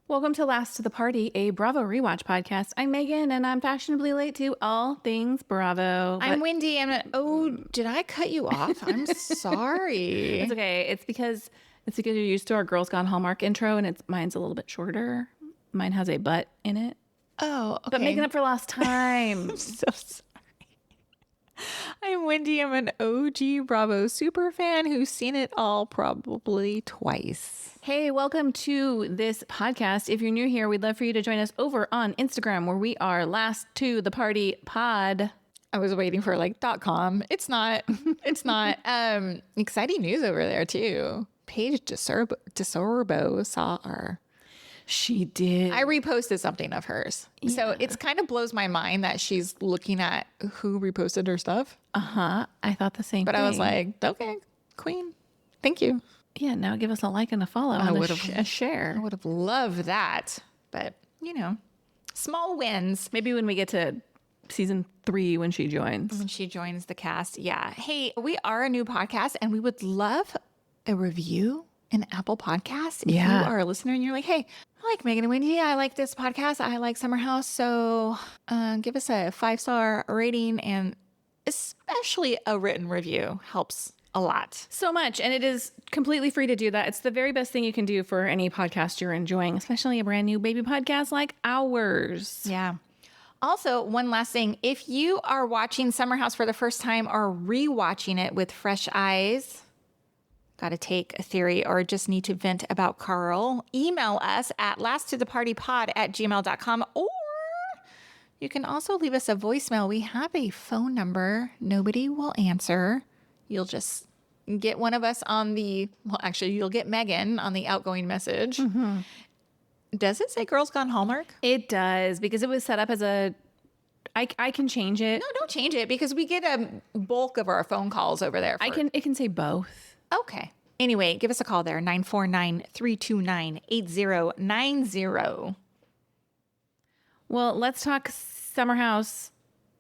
Welcome to Last to the Party, a Bravo rewatch podcast. I'm Megan, and I'm fashionably late to all things Bravo. I'm Wendy, and did I cut you off? I'm sorry. It's okay. It's because you're used to our Girls Gone Hallmark intro, and mine's a little bit shorter. Mine has a butt in it. Oh, okay. But making up for lost time. I'm so sorry. I'm Wendy. I'm an OG Bravo super fan who's seen it all probably twice. Hey, welcome to this podcast. If you're new here, we'd love for you to join us over on Instagram, where we are Last to the Party Pod. I was waiting for .com. It's not. It's not. Exciting news over there too. Paige DeSorbo saw our. She did. I reposted something of hers. Yeah. So it's kind of blows my mind that she's looking at who reposted her stuff. Uh-huh. I thought the same thing. But I was like, okay, queen. Thank you. Yeah, now give us a like and a follow and a share. I would have loved that. But, small wins. Maybe when we get to season 3 when she joins. When she joins the cast. Yeah. Hey, we are a new podcast and we would love a review in Apple Podcasts. If you are a listener and you're like, hey, I like Megan and Wendy. I like this podcast. I like Summer House. So give us a 5-star rating, and especially a written review helps a lot. So much. And it is completely free to do that. It's the very best thing you can do for any podcast you're enjoying, especially a brand new baby podcast like ours. Yeah. Also, one last thing. If you are watching Summer House for the first time or rewatching it with fresh eyes, got to take a theory, or just need to vent about Carl, email us at lasttothepartypod@gmail.com, or you can also leave us a voicemail. We have a phone number. Nobody will answer. You'll just get one of us on you'll get Megan on the outgoing message. Mm-hmm. Does it say Girls Gone Hallmark? It does, because it was set up as I can change it. No, don't change it, because we get a bulk of our phone calls over there. It can say both. Okay. Anyway, give us a call there, 949-329-8090. Well, let's talk Summer House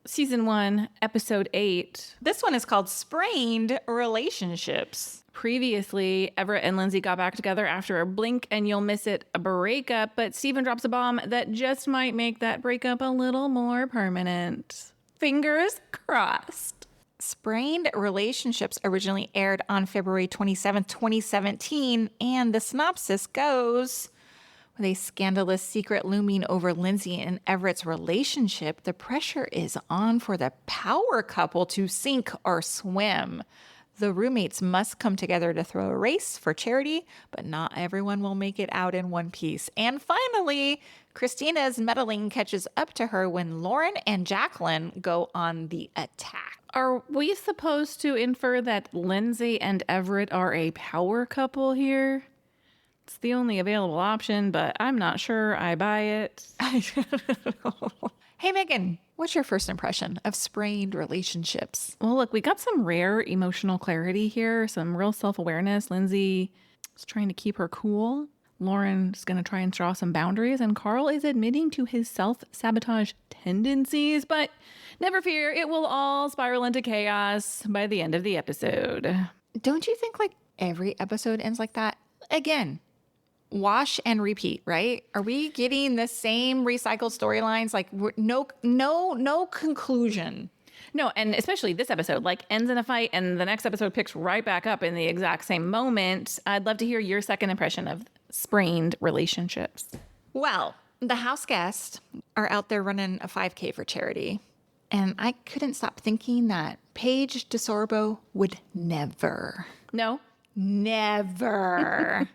Season 1, Episode 8. This one is called Sprained Relationships. Previously, Everett and Lindsay got back together after a blink and you'll miss it breakup, but Steven drops a bomb that just might make that breakup a little more permanent. Fingers crossed. Sprained Relationships originally aired on February 27th, 2017, and the synopsis goes, with a scandalous secret looming over Lindsay and Everett's relationship, the pressure is on for the power couple to sink or swim. The roommates must come together to throw a race for charity, but not everyone will make it out in one piece. And finally, Christina's meddling catches up to her when Lauren and Jacqueline go on the attack. Are we supposed to infer that Lindsay and Everett are a power couple here? It's the only available option, but I'm not sure I buy it. Hey, Megan, what's your first impression of Sprained Relationships? Well, look, we got some rare emotional clarity here, some real self-awareness. Lindsay is trying to keep her cool. Lauren's going to try and draw some boundaries, and Carl is admitting to his self-sabotage tendencies, but never fear, it will all spiral into chaos by the end of the episode. Don't you think every episode ends like that? Again, wash and repeat, right? Are we getting the same recycled storylines? No conclusion. No, and especially this episode, ends in a fight and the next episode picks right back up in the exact same moment. I'd love to hear your second impression of Sprained Relationships. Well, the house guests are out there running a 5K for charity. And I couldn't stop thinking that Paige DeSorbo would never. No? Never.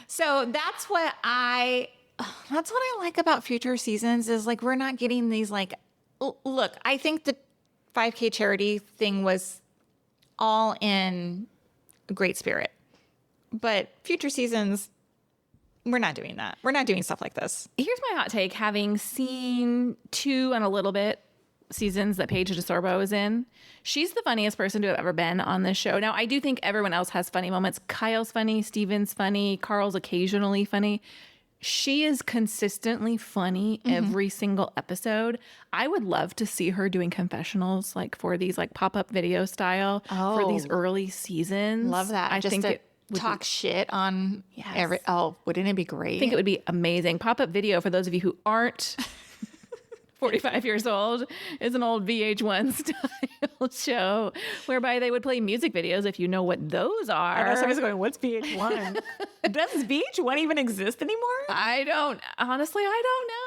So that's what I like about future seasons is we're not getting these look, I think the 5K charity thing was all in great spirit. But future seasons, we're not doing that. We're not doing stuff like this. Here's my hot take. Having seen 2 and a little bit seasons that Paige DeSorbo is in, she's the funniest person to have ever been on this show. Now, I do think everyone else has funny moments. Kyle's funny, Steven's funny, Carl's occasionally funny. She is consistently funny every single episode. I would love to see her doing confessionals for these pop-up video style for these early seasons. Love that. I think talk shit on every. Oh, wouldn't it be great? I think it would be amazing. Pop-up video, for those of you who aren't 45 years old, is an old VH1 style show whereby they would play music videos, if you know what those are. I know somebody's going, what's VH1? Does VH1 even exist anymore? I don't know. I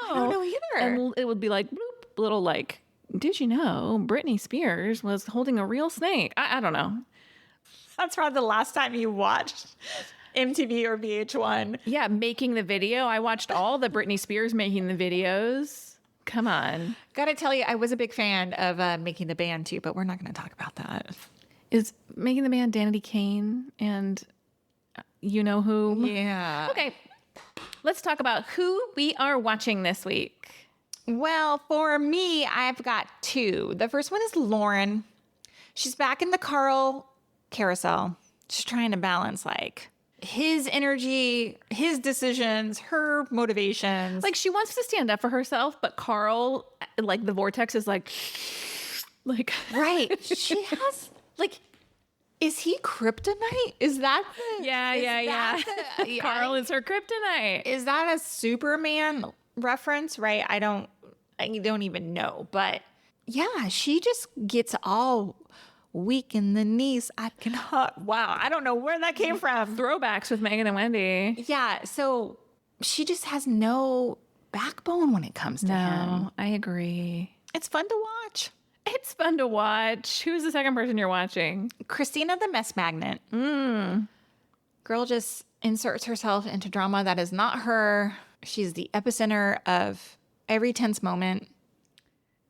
don't know either. And it would be like, bloop, little like, did you know Britney Spears was holding a real snake? I don't know. That's probably the last time you watched MTV or VH1. Yeah, making the video. I watched all the Britney Spears making the videos. Come on. Gotta tell you, I was a big fan of Making the Band too, but we're not going to talk about that. Is Making the Band Danity Kane and you know who? Yeah. Okay, let's talk about who we are watching this week. Well, for me, I've got two. The first one is Lauren. She's back in the Carl carousel. She's trying to balance like his energy, his decisions, her motivations. Like she wants to stand up for herself, but Carl, like the vortex is like right. She has like, is he kryptonite? Is that the, yeah. Carl is her kryptonite. Is that a Superman reference? Right. I don't even know, but yeah, she just gets all weak in the knees. I cannot. Wow. I don't know where that came from. Throwbacks with Megan and Wendy. Yeah. So she just has no backbone when it comes to him. No, I agree. It's fun to watch. It's fun to watch. Who's the second person you're watching? Christina the Mess Magnet. Girl just inserts herself into drama that is not her. She's the epicenter of every tense moment.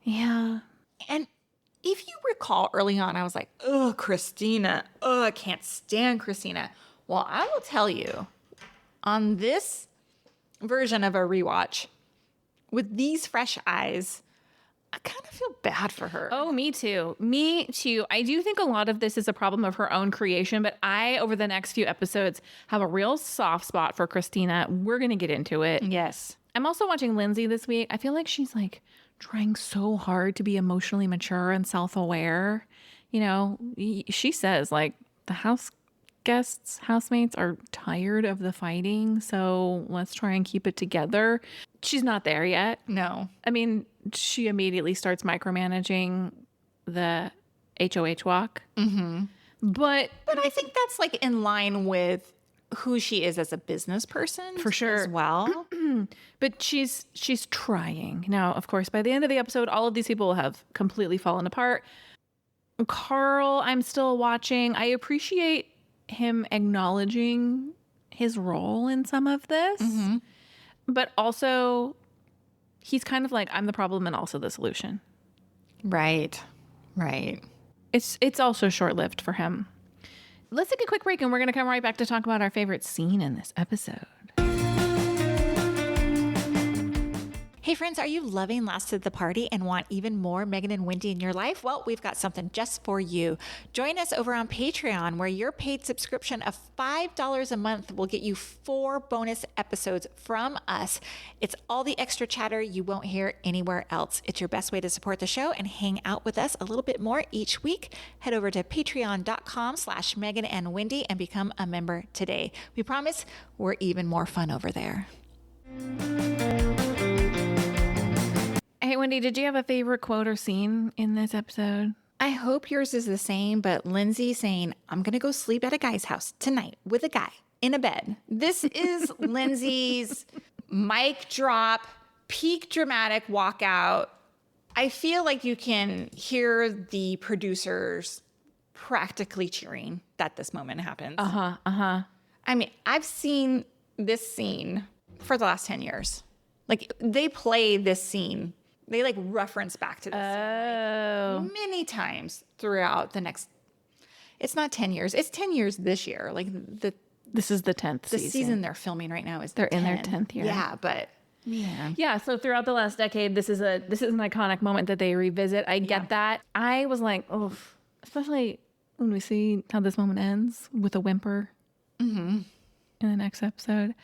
Yeah. And if you recall early on, I was like, ugh, Christina. Ugh, I can't stand Christina. Well, I will tell you, on this version of a rewatch, with these fresh eyes, I kind of feel bad for her. Oh, me too. Me too. I do think a lot of this is a problem of her own creation, but I, over the next few episodes, have a real soft spot for Christina. We're going to get into it. Yes. I'm also watching Lindsay this week. I feel like she's like trying so hard to be emotionally mature and self-aware. You know, she says like the housemates are tired of the fighting, so let's try and keep it together. She's not there yet. No. I mean, she immediately starts micromanaging the HOH walk. Mm-hmm. But I think that's like in line with who she is as a business person. For sure. As well. But she's trying. Now, of course, by the end of the episode, all of these people will have completely fallen apart. Carl, I'm still watching. I appreciate him acknowledging his role in some of this. Mm-hmm. But also, he's kind of like, I'm the problem and also the solution. Right. It's also short-lived for him. Let's take a quick break and we're going to come right back to talk about our favorite scene in this episode. Hey friends, are you loving Last at the Party and want even more Megan and Wendy in your life? Well, we've got something just for you. Join us over on Patreon, where your paid subscription of $5 a month will get you 4 bonus episodes from us. It's all the extra chatter you won't hear anywhere else. It's your best way to support the show and hang out with us a little bit more each week. Head over to patreon.com/Megan and Wendy and become a member today. We promise we're even more fun over there. Hey, Wendy, did you have a favorite quote or scene in this episode? I hope yours is the same, but Lindsay saying, I'm going to go sleep at a guy's house tonight with a guy in a bed. This is Lindsay's mic drop, peak dramatic walkout. I feel like you can hear the producers practically cheering that this moment happens. I mean, I've seen this scene for the last 10 years. Like, they play this scene. They like reference back to this scene, like, many times throughout the next. It's not 10 years. It's 10 years this year. Like This is the 10th the season they're filming right now is They're in their 10. 10th year. Yeah, but man. Yeah, so throughout the last decade, this is an iconic moment that they revisit. I get that. I was like, oh, especially when we see how this moment ends with a whimper in the next episode.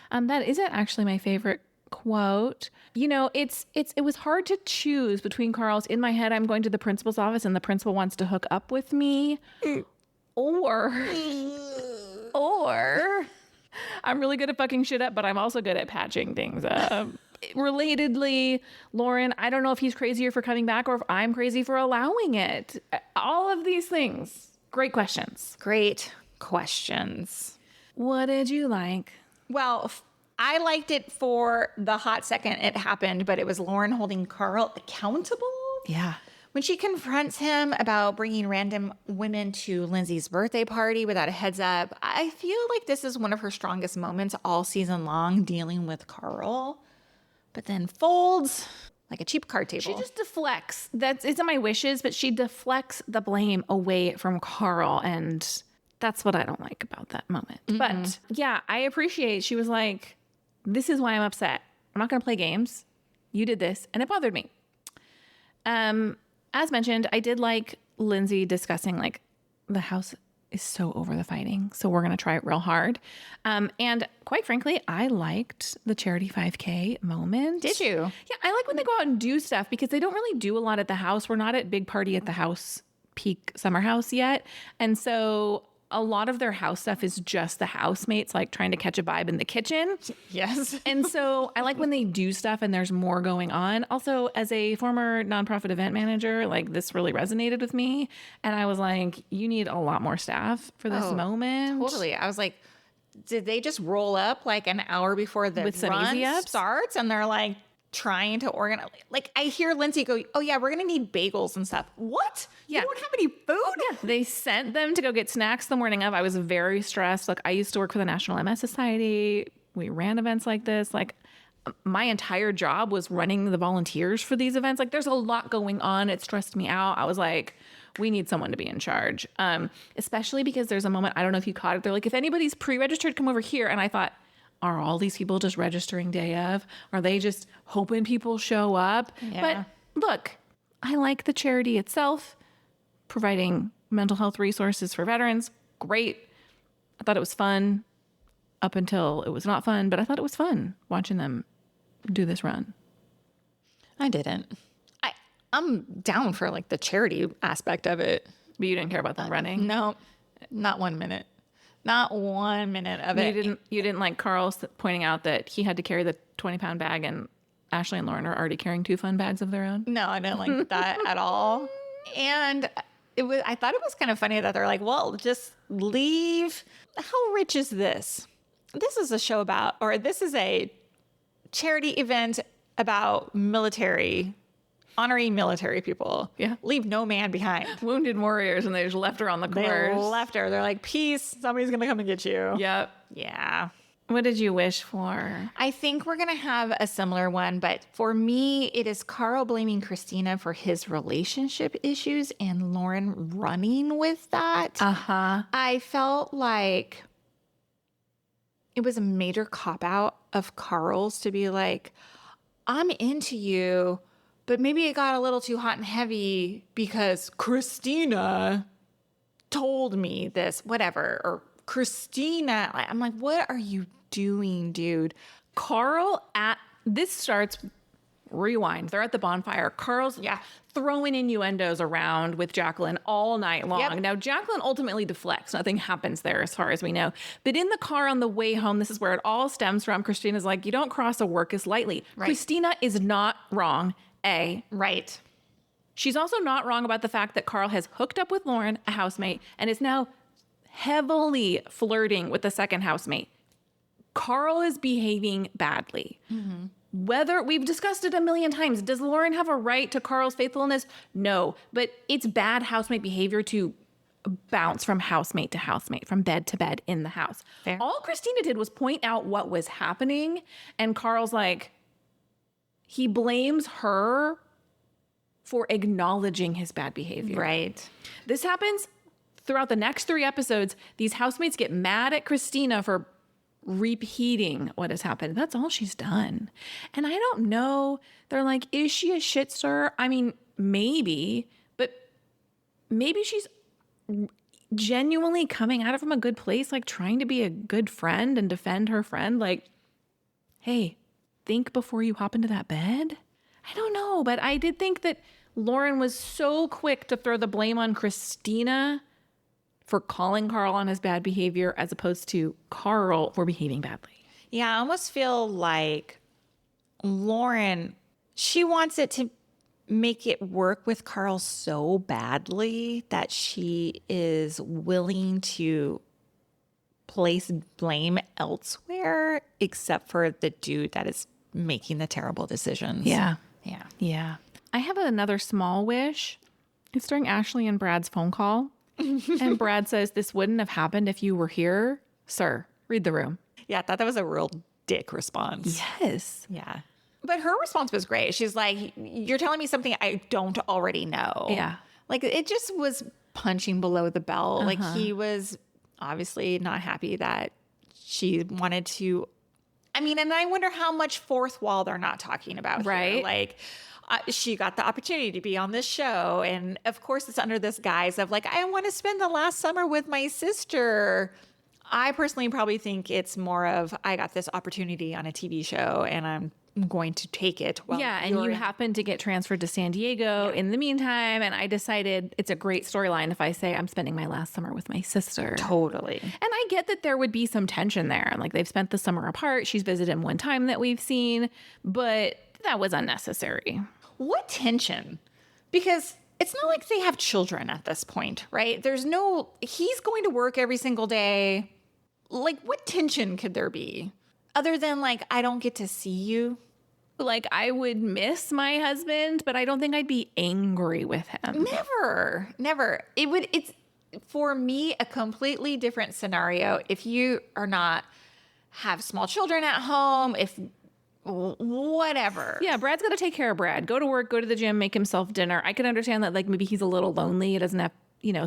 That isn't actually my favorite quote. You know, it was hard to choose between Carl's "in my head I'm going to the principal's office and the principal wants to hook up with me," or Or I'm really good at fucking shit up, but I'm also good at patching things up. Relatedly, Lauren, I don't know if he's crazier for coming back or if I'm crazy for allowing it. All of these things. Great questions. Great questions. What did you like? Well, I liked it for the hot second it happened, but it was Lauren holding Carl accountable. Yeah. When she confronts him about bringing random women to Lindsay's birthday party without a heads up, I feel like this is one of her strongest moments all season long, dealing with Carl. But then folds like a cheap card table. She just deflects. That's it's in my wishes, but she deflects the blame away from Carl, and that's what I don't like about that moment. But yeah, I appreciate. She was like, "This is why I'm upset. I'm not going to play games. You did this, and it bothered me." As mentioned, I did like Lindsay discussing like the house is so over the fighting, so we're going to try it real hard. And quite frankly, I liked the charity 5K moment. Did you? Yeah, I like when they go out and do stuff because they don't really do a lot at the house. We're not at big party at the house, peak summer house yet. And so a lot of their house stuff is just the housemates like trying to catch a vibe in the kitchen. Yes. And so I like when they do stuff and there's more going on. Also, as a former nonprofit event manager, like this really resonated with me. And I was like, you need a lot more staff for this moment. Totally. I was like, did they just roll up like an hour before the With some run easy ups? starts? And they're like trying to organize. Like I hear Lindsay go, "Oh yeah, we're gonna need bagels and stuff." What? Yeah. You don't have any food? Yeah, they sent them to go get snacks the morning of. I was very stressed. Like I used to work for the National MS Society. We ran events like this. Like my entire job was running the volunteers for these events. Like there's a lot going on. It stressed me out. I was like, we need someone to be in charge. Especially because there's a moment, I don't know if you caught it. They're like, if anybody's pre-registered, come over here. And I thought, are all these people just registering day of? Are they just hoping people show up? Yeah. But look, I like the charity itself, providing mental health resources for veterans. Great. I thought it was fun up until it was not fun, but I thought it was fun watching them do this run. I didn't. I'm down for like the charity aspect of it. But you didn't care about them running? No, not 1 minute. Not 1 minute of it. You didn't like Carl pointing out that he had to carry the 20-pound bag and Ashley and Lauren are already carrying 2 fun bags of their own? No, I didn't like that at all. And I thought it was kind of funny that they're like, well, just leave. How rich is this? This is a show about, or this is a charity event about military, honoring military people. Yeah. Leave no man behind. Wounded warriors, and they just left her on the They course. left her. They're like, peace. Somebody's going to come and get you. Yep. Yeah. What did you wish for? I think we're going to have a similar one, but for me, it is Carl blaming Christina for his relationship issues and Lauren running with that. Uh-huh. I felt like it was a major cop-out of Carl's to be like, I'm into you, but maybe it got a little too hot and heavy because Christina told me this, whatever, or Christina. I'm like, what are you doing, dude? This starts, rewind. They're at the bonfire. Carl's throwing innuendos around with Jacqueline all night long. Yep. Now, Jacqueline ultimately deflects. Nothing happens there as far as we know. But in the car on the way home, this is where it all stems from. Christina's like, you don't cross a workus lightly. Right. Christina is not wrong, Right. She's also not wrong about the fact that Carl has hooked up with Lauren, a housemate, and is now heavily flirting with the second housemate. Carl is behaving badly. Mm-hmm. Whether we've discussed it a million times, does Lauren have a right to Carl's faithfulness? No, but it's bad housemate behavior to bounce from housemate to housemate, from bed to bed in the house. Fair. All Christina did was point out what was happening, and Carl's like, he blames her for acknowledging his bad behavior. Right. This happens throughout the next 3 episodes. These housemates get mad at Christina for repeating what has happened. That's all she's done. And I don't know. They're like, is she a shit stirrer? I mean, maybe, but maybe she's genuinely coming at it from a good place, like trying to be a good friend and defend her friend. Like, hey, think before you hop into that bed. I don't know, but I did think that Lauren was so quick to throw the blame on Christina for calling Carl on his bad behavior as opposed to Carl for behaving badly. Yeah, I almost feel like Lauren, she wants it to make it work with Carl so badly that she is willing to place blame elsewhere except for the dude that is making the terrible decisions. Yeah. Yeah. Yeah. I have another small wish. It's during Ashley and Brad's phone call. And Brad says, "This wouldn't have happened if you were here. Sir, read the room." Yeah, I thought that was a real dick response. Yes. Yeah. But her response was great. She's like, "You're telling me something I don't already know." Yeah. Like, it just was punching below the belt. Like, he was obviously not happy that she wanted to. I mean, and I wonder how much fourth wall they're not talking about here. Right. Like, she got the opportunity to be on this show. And of course, it's under this guise of like, I want to spend the last summer with my sister. I personally probably think it's more of, I got this opportunity on a TV show and I'm going to take it. Well, Yeah, and you happen to get transferred to San Diego in the meantime, and I decided it's a great storyline if I say I'm spending my last summer with my sister. Totally. And I get that there would be some tension there. Like, they've spent the summer apart. She's visited him one time that we've seen, but that was unnecessary. What tension? Because it's not like they have children at this point, right? He's going to work every single day. Like, what tension could there be? Other than like, I don't get to see you. Like, I would miss my husband, but I don't think I'd be angry with him. Never. It's for me a completely different scenario if you are not have small children at home, if whatever. Yeah, Brad's got to take care of Brad. Go to work, go to the gym, make himself dinner. I can understand that, like, maybe he's a little lonely. He doesn't have,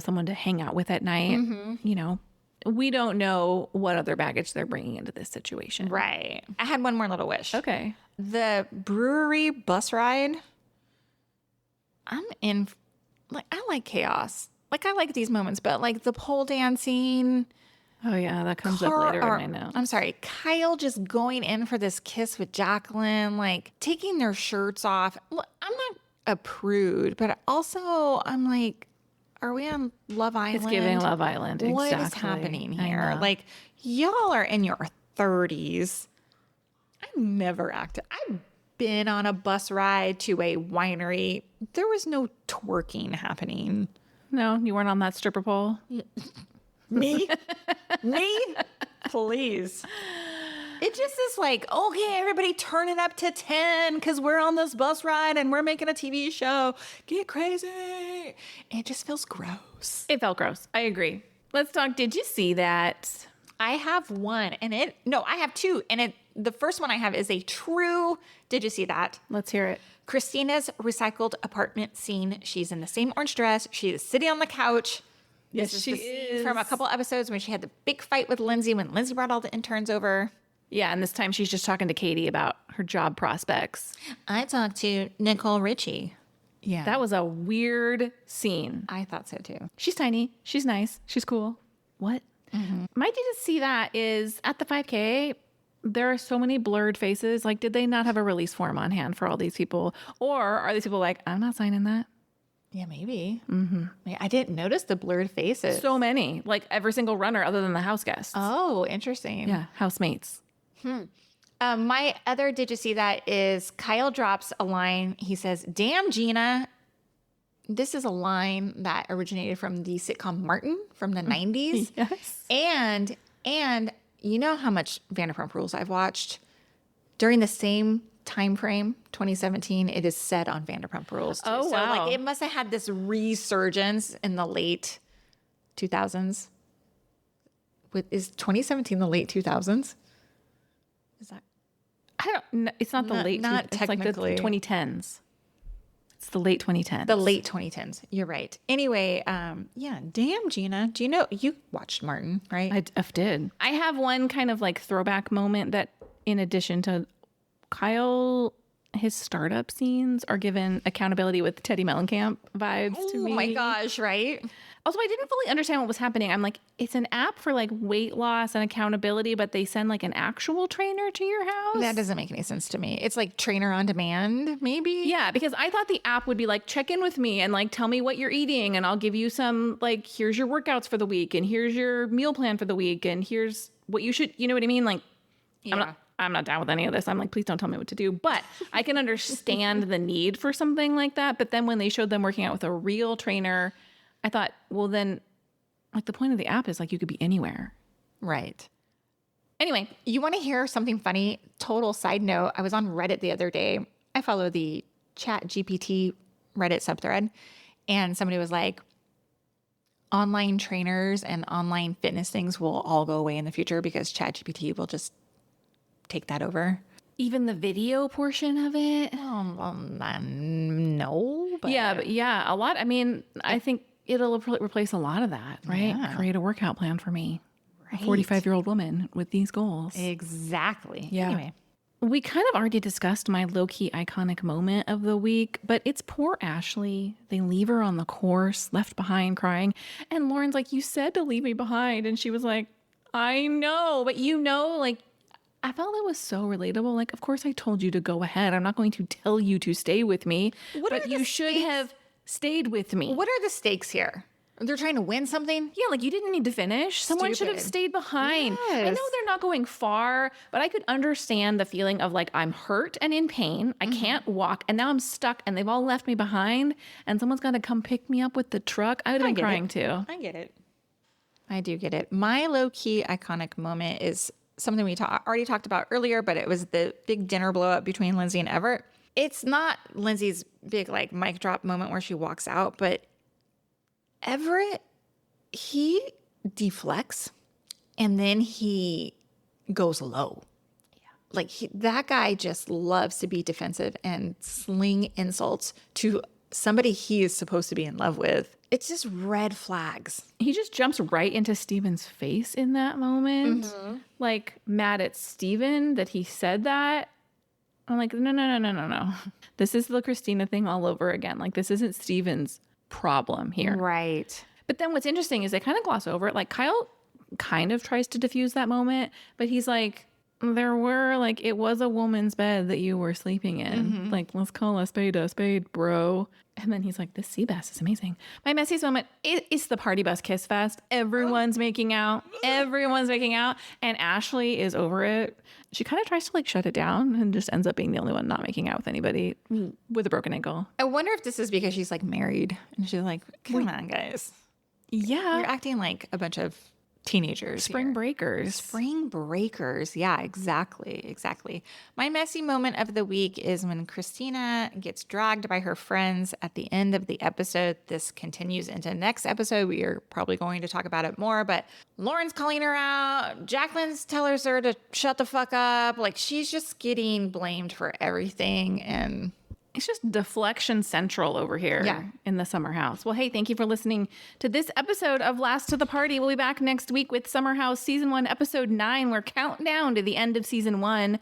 someone to hang out with at night. We don't know what other baggage they're bringing into this situation. Right. I had one more little wish. Okay. The brewery bus ride. I'm in, like, I like chaos. Like, I like these moments, but like the pole dancing. Oh, yeah, that comes up later in my notes. I'm sorry, Kyle just going in for this kiss with Jacqueline, like taking their shirts off. Look, I'm not a prude, but also I'm like, are we on Love Island? It's giving Love Island. What is Exactly. happening I here? know. Like, y'all are in your 30s. I never acted. I've been on a bus ride to a winery. There was no twerking happening. No, you weren't on that stripper pole? Me? Me? Please. It just is like, okay, everybody turn it up to 10 because we're on this bus ride and we're making a TV show. Get crazy. It just feels gross. It felt gross. I agree. Let's talk. Did you see that? I have one I have two. And the first one I have is a true, did you see that? Let's hear it. Christina's recycled apartment scene. She's in the same orange dress. She is sitting on the couch. Yes, This she the scene is. from a couple episodes when she had the big fight with Lindsay when Lindsay brought all the interns over. Yeah, and this time she's just talking to Katie about her job prospects. I talked to Nicole Richie. Yeah. That was a weird scene. I thought so too. She's tiny. She's nice. She's cool. What? My did to see that is at the 5K, there are so many blurred faces. Like, did they not have a release form on hand for all these people? Or are these people like, I'm not signing that? Yeah, maybe. Mm-hmm. I didn't notice the blurred faces. So many. Like, every single runner other than the house guests. Oh, interesting. Yeah, housemates. My other did you see that is Kyle drops a line. He says, "Damn, Gina." This is a line that originated from the sitcom Martin from the 90s. Yes. And you know how much Vanderpump Rules I've watched? During the same time frame, 2017, it is set on Vanderpump Rules too. Oh, so wow. like it must have had this resurgence in the late 2000s. Is 2017 the late 2000s? Is that I don't know. It's not the late. not It's technically. like the 2010s. It's the late 2010s. the late 2010s? You're right. Anyway, yeah, damn, Gina. Do you know you watched Martin, right? I did. I have one kind of like throwback moment that, in addition to Kyle, his startup scenes are given accountability with Teddy Mellencamp vibes to me. Oh my gosh, right? Also, I didn't fully understand what was happening. I'm like, it's an app for like weight loss and accountability, but they send like an actual trainer to your house. That doesn't make any sense to me. It's like trainer on demand, maybe? Yeah, because I thought the app would be like, check in with me and like tell me what you're eating, and I'll give you some, like, here's your workouts for the week, and here's your meal plan for the week, and here's what you should, you know what I mean? Like, Yeah. I'm not down with any of this. I'm like, please don't tell me what to do. But I can understand the need for something like that. But then when they showed them working out with a real trainer, I thought, well, then, like, the point of the app is like you could be anywhere. Right. Anyway, You want to hear something funny? Total side note. I was on Reddit the other day. I follow the Chat GPT Reddit subthread, and somebody was like, online trainers and online fitness things will all go away in the future because Chat GPT will just take that over. even the video portion of it. No, but Yeah, but yeah, a lot. I mean, I think it'll replace a lot of that, right? Yeah. Create a workout plan for me, Right. a 45-year-old woman with these goals. Exactly. Yeah. Anyway, We kind of already discussed my low-key iconic moment of the week, but it's poor Ashley. They leave her on the course, left behind crying. And Lauren's like, you said to leave me behind. And she was like, I know, but you know, like, I felt it was so relatable. Like, of course I told you to go ahead. I'm not going to tell you to stay with me, What are but the you should stakes? have stayed with me. what are the stakes here? They're trying to win something? Yeah, like you didn't need to finish. Someone should have Stupid. stayed behind. I Yes. know they're not going far, but I could understand the feeling of like, I'm hurt and in pain. I can't walk. And now I'm stuck and they've all left me behind. And someone's got to come pick me up with the truck. I would have been get it. crying too. I get it. I do get it. My low-key iconic moment is something we already talked about earlier, but it was the big dinner blow up between Lindsay and Everett. It's not Lindsay's big like mic drop moment where she walks out, but Everett, he deflects and then he goes low. Like that guy just loves to be defensive and sling insults to somebody he is supposed to be in love with. It's just red flags. He just jumps right into Steven's face in that moment. Like mad at Steven that he said that. I'm like, no. This is the Christina thing all over again. Like, this isn't Steven's problem here. Right. But then what's interesting is they kind of gloss over it. Like Kyle kind of tries to diffuse that moment, but he's like, it was a woman's bed that you were sleeping in. Like, let's call a spade, bro. And then he's like, this sea bass is amazing. My messiest moment is the party bus kiss fest. Everyone's making out. And Ashley is over it. She kind of tries to like shut it down and just ends up being the only one not making out with anybody with a broken ankle. I wonder if this is because she's like married and she's like, come on, guys. Yeah. You're acting like a bunch of teenagers. Spring here. breakers. Spring breakers. Yeah, exactly. My messy moment of the week is when Christina gets dragged by her friends at the end of the episode. This continues into next episode. We are probably going to talk about it more, but Lauren's calling her out. Jacqueline's telling her to shut the fuck up. Like she's just getting blamed for everything. And It's just deflection central over here Yeah. in the Summer House. Well, hey, thank you for listening to this episode of Last to the Party. We'll be back next week with Summer House Season 1, Episode 9. We're counting down to the end of Season 1.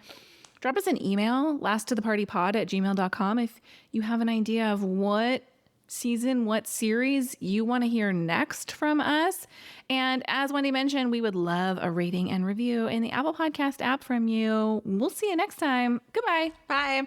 Drop us an email, lasttothepartypod@gmail.com, if you have an idea of what season, what series you want to hear next from us. And as Wendy mentioned, we would love a rating and review in the Apple Podcast app from you. We'll see you next time. Goodbye. bye.